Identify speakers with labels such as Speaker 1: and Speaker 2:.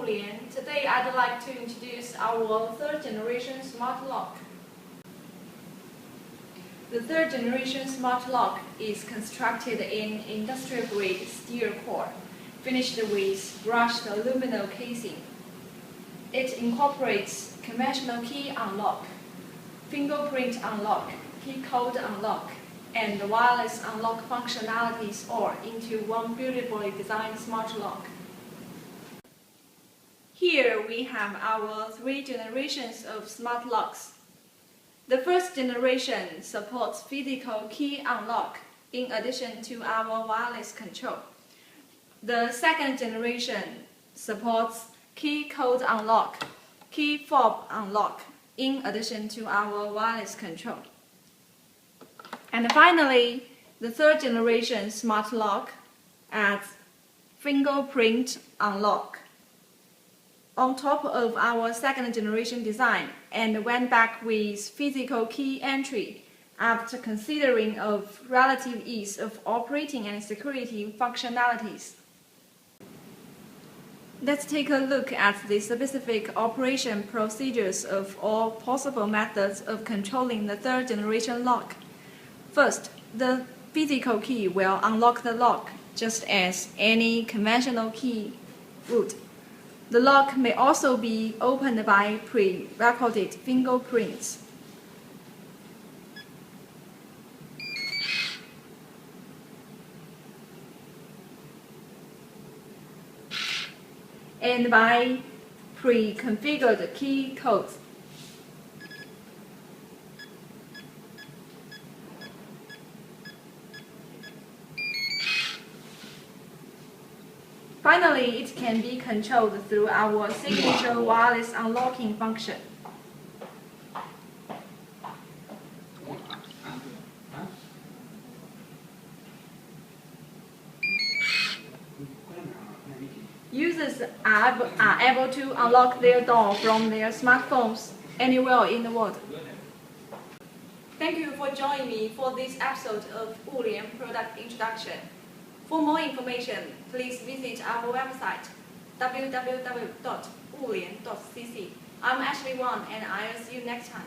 Speaker 1: Wulian. Today I'd like to introduce our third generation smart lock. The third generation smart lock is constructed in industrial grade steel core, finished with brushed aluminum casing. It incorporates conventional key unlock, fingerprint unlock, key code unlock, and wireless unlock functionalities all into one beautifully designed smart lock. Here we have our three generations of smart locks. The first generation supports physical key unlock in addition to our wireless control. The second generation supports key code unlock, key fob unlock in addition to our wireless control. And finally, the third generation smart lock adds fingerprint unlock on top of our second generation design and went back with physical key entry after considering of relative ease of operating and security functionalities. Let's take a look at the specific operation procedures of all possible methods of controlling the third generation lock. First, the physical key will unlock the lock just as any conventional key would. The lock may also be opened by pre-recorded fingerprints. And by pre-configured key codes. Finally, it can be controlled through our signature wireless unlocking function. Users are able to unlock their door from their smartphones anywhere in the world. Thank you for joining me for this episode of Wulian Product Introduction. For more information, please visit our website www.Wulian.cc. I'm Ashley Wang and I'll see you next time.